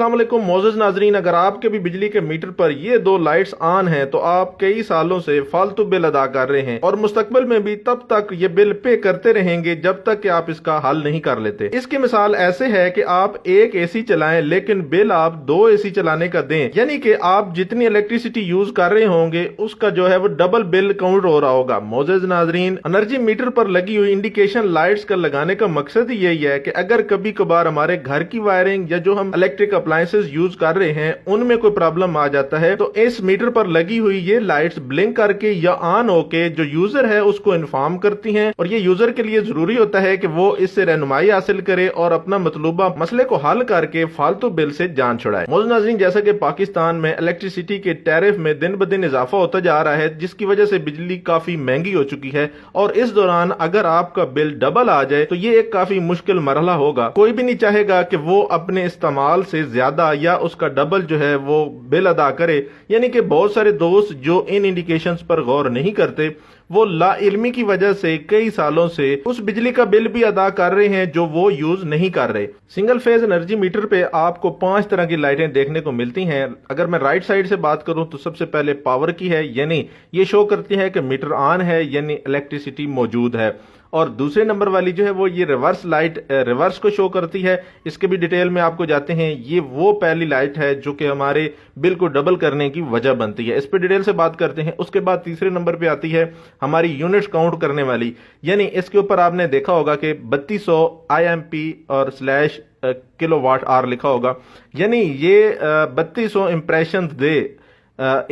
अस्सलाम वालेकुम मोअज़्ज़ज़ नाज़रीन, अगर आपके भी बिजली के मीटर पर ये दो लाइट्स ऑन हैं तो आप कई सालों से फालतू बिल अदा कर रहे हैं और मुस्तकबिल में भी तब तक ये बिल पे करते रहेंगे जब तक कि आप इसका हल नहीं कर लेते। इसकी मिसाल ऐसे है कि आप एक एसी चलाएं लेकिन बिल आप 2 एसी चलाने का दें, यानी कि आप जितनी इलेक्ट्रिसिटी यूज कर रहे होंगे उसका जो है वो डबल बिल काउंट हो रहा होगा। मोअज़्ज़ज़ नाज़रीन, एनर्जी मीटर पर लगी हुई इंडिकेशन लाइट्स का लगाने का मकसद ही यही है कि अगर कभी कभार हमारे घर की वायरिंग या जो हम इलेक्ट्रिक अप्लायंसेस यूज कर रहे हैं उनमें कोई प्रॉब्लम आ जाता है तो इस मीटर पर लगी हुई ये लाइट्स ब्लिंक करके या ऑन होके जो यूजर है उसको इन्फॉर्म करती हैं और ये यूजर के लिए जरूरी होता है कि वो इससे रहनुमाई हासिल करे और अपना मतलूबा मसले को हल करके फालतू बिल से जान छुड़ाए। मोअज़्ज़ज़ नाज़रीन, जैसा कि पाकिस्तान में इलेक्ट्रिसिटी के टैरिफ में दिन ब दिन इजाफा होता जा रहा है जिसकी वजह से बिजली काफी महंगी हो चुकी है और इस दौरान अगर आपका बिल डबल आ जाए तो ये एक काफी मुश्किल मरहला होगा। कोई भी नहीं चाहेगा कि वो अपने इस्तेमाल से ज्यादा या उसका डबल जो है वो बिल अदा करे, यानी कि बहुत सारे दोस्त जो इन इंडिकेशंस पर गौर नहीं करते वो लाइल्मी की वजह से कई सालों से उस बिजली का बिल भी अदा कर रहे हैं जो वो यूज नहीं कर रहे। सिंगल फेज एनर्जी मीटर पे आपको 5 तरह की लाइटें देखने को मिलती हैं। अगर मैं राइट साइड से बात करूं तो सबसे पहले पावर की है, यानी ये शो करती है कि मीटर ऑन है यानी इलेक्ट्रिसिटी मौजूद है। और दूसरे नंबर वाली जो है वो ये रिवर्स लाइट रिवर्स को शो करती है। इसके भी डिटेल में आपको जाते हैं। ये वो पहली लाइट है जो कि हमारे बिल को डबल करने की वजह बनती है। इस पे डिटेल से बात करते हैं। उसके बाद तीसरे नंबर पे आती है हमारी यूनिट्स काउंट करने वाली, यानी इसके ऊपर आपने देखा होगा कि 3200 IMP और स्लैश किलोवाट आवर लिखा होगा, यानी ये 3200 इंप्रेशन दे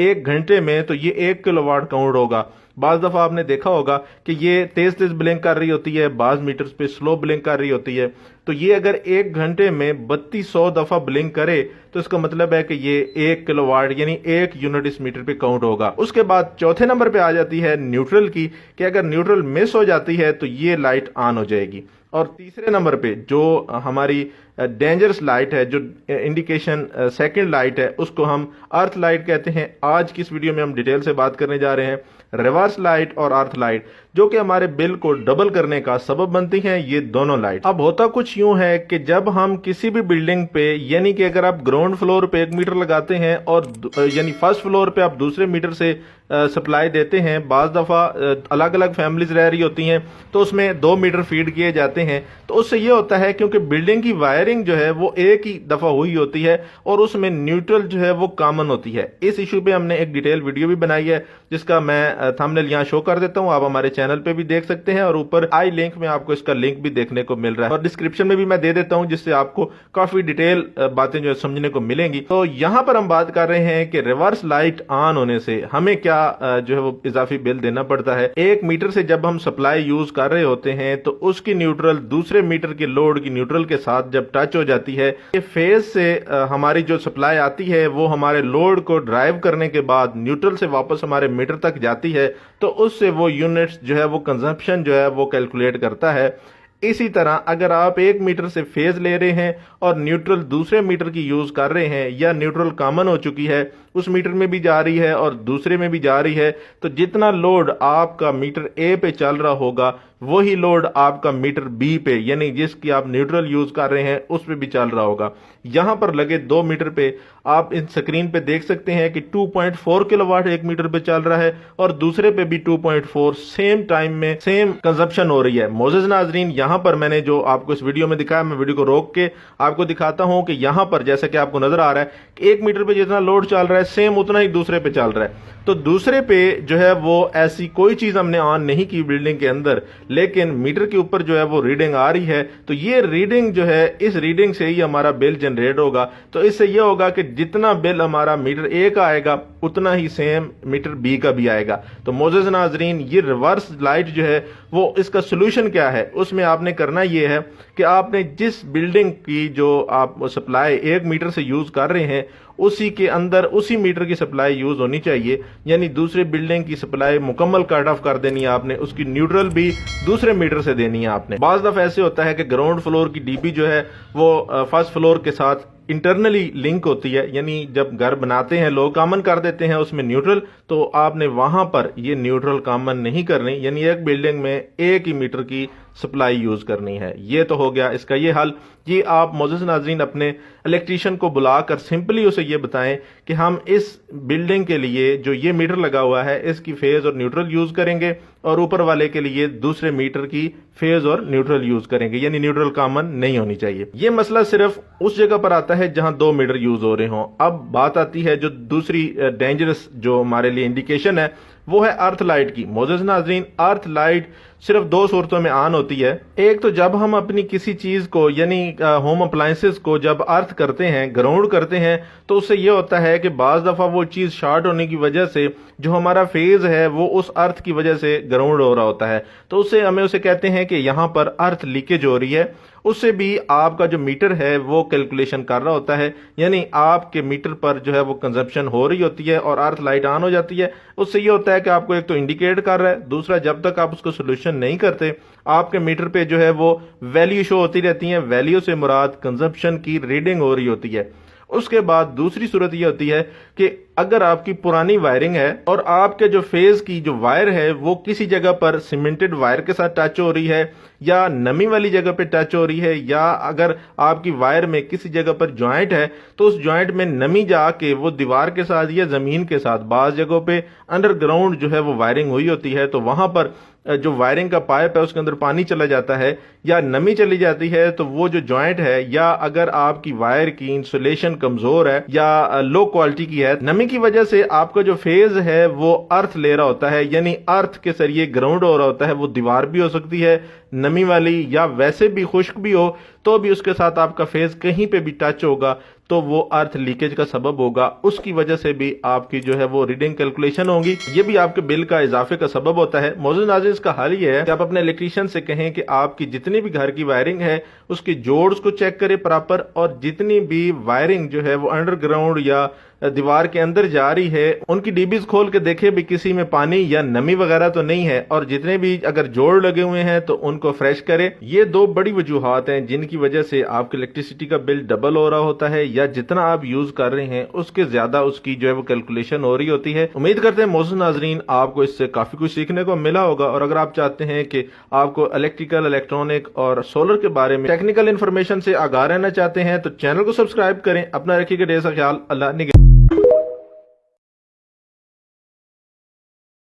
1 घंटे में तो ये 1 किलोवाट काउंट होगा। बाज दफा आपने देखा होगा कि ये तेज तेज ब्लिंक कर रही होती है, बाज मीटर्स पे स्लो ब्लिंक कर रही होती है। तो ये अगर 1 घंटे में 3200 दफा ब्लिंक करे तो इसका मतलब है कि ये 1 किलोवाट यानी 1 यूनिट इस मीटर पे काउंट होगा। उसके बाद चौथे नंबर पे आ जाती है न्यूट्रल की, कि अगर न्यूट्रल मिस हो जाती है तो ये लाइट ऑन हो जाएगी। और तीसरे नंबर पे जो हमारी डेंजरस लाइट है, जो इंडिकेशन सेकंड लाइट है, उसको हम अर्थ लाइट कहते हैं। आज की इस वीडियो में हम डिटेल से बात करने जा रहे हैं रिवर्स लाइट और अर्थ लाइट, जो कि हमारे बिल को डबल करने का सबब बनती हैं ये दोनों लाइट। अब होता कुछ यूं है कि जब हम किसी भी बिल्डिंग पे, यानी कि अगर आप ग्राउंड फ्लोर पे 1 मीटर लगाते हैं और यानी फर्स्ट फ्लोर पे आप दूसरे मीटर से सप्लाई देते हैं, बाज दफा अलग अलग फैमिलीज रह रही होती हैं तो उसमें 2 मीटर फीड किए जाते हैं। तो उससे ये होता है क्योंकि बिल्डिंग की वायरिंग जो है वो एक ही दफा हुई होती है और उसमें न्यूट्रल जो है वो कॉमन होती है। इस इशू पे हमने एक डिटेल वीडियो भी बनाई है जिसका मैं थंबनेल यहाँ शो कर देता हूँ, आप हमारे चैनल पे भी देख सकते हैं और ऊपर आई लिंक में आपको इसका लिंक भी देखने को मिल रहा है और डिस्क्रिप्शन में भी मैं दे देता हूँ जिससे आपको काफी डिटेल बातें जो है समझने को मिलेंगी। तो यहाँ पर हम बात कर रहे हैं कि रिवर्स लाइट ऑन होने से हमें क्या जो है वो इजाफी बिल देना पड़ता है। 1 मीटर से जब हम सप्लाई यूज कर रहे होते हैं तो उसकी न्यूट्रल दूसरे मीटर के लोड की न्यूट्रल के साथ जब टच हो जाती है, ये फेज से हमारी जो सप्लाई आती है वो हमारे लोड को ड्राइव करने के बाद न्यूट्रल से वापस हमारे मीटर तक जाती है, तो उससे वो यूनिट्स जो है वो कंजम्पशन जो है वो कैलकुलेट करता है। इसी तरह अगर आप 1 मीटर से फेज ले रहे हैं और न्यूट्रल दूसरे मीटर की यूज कर रहे हैं या न्यूट्रल कॉमन हो चुकी है, उस मीटर में भी जा रही है और दूसरे में भी जा रही है, तो जितना लोड आपका मीटर ए पे चल रहा होगा वही लोड आपका मीटर बी पे, यानी जिसकी आप न्यूट्रल यूज कर रहे हैं उस पे भी चल रहा होगा। यहां पर लगे 2 मीटर पे आप इन स्क्रीन पे देख सकते हैं कि 2.4 किलोवाट 1 मीटर पे चल रहा है और दूसरे पे भी 2.4 सेम टाइम में सेम कंजप्शन हो रही है। मोअज़्ज़ज़ नाज़रीन, यहां पर मैंने जो आपको इस वीडियो में दिखाया, मैं वीडियो को रोक के आपको दिखाता हूं कि यहां पर जैसा कि आपको नजर आ रहा है कि 1 मीटर पे जितना लोड चल रहा है सेम उतना ही दूसरे पे चल रहा है। तो दूसरे पे जो है वो ऐसी कोई चीज हमने ऑन नहीं की बिल्डिंग के अंदर, लेकिन मीटर के ऊपर जो है वो रीडिंग आ रही है, तो ये रीडिंग जो है इस रीडिंग से ही हमारा बिल जनरेट होगा। तो इससे ये होगा कि जितना बिल हमारा मीटर ए का आएगा उतना ही सेम मीटर बी का भी आएगा। तो मोअज़्ज़ज़ नाज़रीन, ये रिवर्स लाइट जो है वो इसका सोल्यूशन क्या है, उसमें आपने करना ये है कि आपने जिस बिल्डिंग की जो आप सप्लाई 1 मीटर से यूज कर रहे हैं उसी के अंदर उसी मीटर की सप्लाई यूज होनी चाहिए, यानी दूसरे बिल्डिंग की सप्लाई मुकम्मल कट ऑफ कर देनी है आपने, उसकी न्यूट्रल भी दूसरे मीटर से देनी है आपने। बाज़ दफा ऐसे होता है कि ग्राउंड फ्लोर की डीपी जो है वो फर्स्ट फ्लोर के साथ इंटरनली लिंक होती है, यानी जब घर बनाते हैं लोग कॉमन कर देते हैं उसमें न्यूट्रल, तो आपने वहां पर ये न्यूट्रल कॉमन नहीं करनी, यानी एक बिल्डिंग में एक ही मीटर की सप्लाई यूज करनी है। ये तो हो गया इसका ये हल। ये आप मोअज़्ज़िज़ नाज़रीन अपने इलेक्ट्रीशियन को बुलाकर सिंपली उसे ये बताएं कि हम इस बिल्डिंग के लिए जो ये मीटर लगा हुआ है इसकी फेज और न्यूट्रल यूज करेंगे और ऊपर वाले के लिए दूसरे मीटर की फेज और न्यूट्रल यूज करेंगे, यानी न्यूट्रल कॉमन नहीं होनी चाहिए। ये मसला सिर्फ उस जगह पर आता है जहां 2 मीटर यूज हो रहे हों। अब बात आती है जो दूसरी डेंजरस जो हमारे लिए इंडिकेशन है वो है अर्थ लाइट की। मोअज़्ज़िज़ नाज़रीन, अर्थ लाइट सिर्फ 2 सूरतों में ऑन होती है। एक तो जब हम अपनी किसी चीज को यानी होम अप्लायंसेस को जब अर्थ करते हैं, ग्राउंड करते हैं, तो उससे यह होता है कि बाज दफा वो चीज शॉर्ट होने की वजह से जो हमारा फेज है वो उस अर्थ की वजह से ग्राउंड हो रहा होता है, तो उससे हमें उसे कहते हैं कि यहां पर अर्थ लीकेज हो रही है। उससे भी आपका जो मीटर है वो कैलकुलेशन कर रहा होता है, यानी आपके मीटर पर जो है वो कंजप्शन हो रही होती है और अर्थ लाइट ऑन हो जाती है। उससे ये होता है कि आपको एक तो इंडिकेट कर रहा है, दूसरा जब तक आप उसको सोल्यूशन नहीं करते आपके मीटर पे जो है वो वैल्यू शो होती रहती है। वैल्यू से मुराद कंजप्शन की रीडिंग हो रही होती है। उसके बाद दूसरी सूरत यह होती है कि अगर आपकी पुरानी वायरिंग है और आपके जो फेज की जो वायर है वो किसी जगह पर सीमेंटेड वायर के साथ टच हो रही है या नमी वाली जगह पे टच हो रही है, या अगर आपकी वायर में किसी जगह पर जॉइंट है तो उस जॉइंट में नमी जाके वो दीवार के साथ या जमीन के साथ बाज जगहों पे अंडरग्राउंड जो है वो वायरिंग हुई होती है, तो वहां पर जो वायरिंग का पाइप है उसके अंदर पानी चला जाता है या नमी चली जाती है, तो वो जो जॉइंट है या अगर आपकी वायर की इंसुलेशन कमजोर है या लो क्वालिटी की है, नमी की वजह से आपका जो फेज है वो अर्थ ले रहा होता है, यानी अर्थ के जरिए ग्राउंड हो रहा होता है। वो दीवार भी हो सकती है नमी वाली या वैसे भी खुश्क भी हो, तो भी उसके साथ आपका फेज कहीं पे भी टच होगा तो वो अर्थ लीकेज का सबब होगा। उसकी वजह से भी आपकी जो है वो रीडिंग कैलकुलेशन होगी, ये भी आपके बिल का इजाफे का सबब होता है। मोअज़्ज़िज़ नाज़रीन, इसका हल ये है कि आप अपने इलेक्ट्रीशियन से कहें कि आपकी जितनी भी घर की वायरिंग है उसकी जोड्स को चेक करें प्रॉपर, और जितनी भी वायरिंग जो है वो अंडरग्राउंड या दीवार के अंदर जा रही है उनकी डीबीज खोल के देखे भी किसी में पानी या नमी वगैरह तो नहीं है, और जितने भी अगर जोड़ लगे हुए हैं तो उनको फ्रेश करें। ये 2 बड़ी वजूहात हैं जिनकी वजह से आपके इलेक्ट्रिसिटी का बिल डबल हो रहा होता है, या जितना आप यूज कर रहे हैं उसके ज्यादा उसकी जो है वो कैलकुलेशन हो रही होती है। उम्मीद करते हैं मोअज़्ज़िज़ नाज़रीन आपको इससे काफी कुछ सीखने को मिला होगा, और अगर आप चाहते हैं कि आपको इलेक्ट्रिकल, इलेक्ट्रॉनिक और सोलर के बारे में टेक्निकल इन्फॉर्मेशन से आगाह रहना चाहते हैं तो चैनल को सब्सक्राइब करें। अपना रखिएगा ढेर सारा ख्याल। अल्लाह निगरान।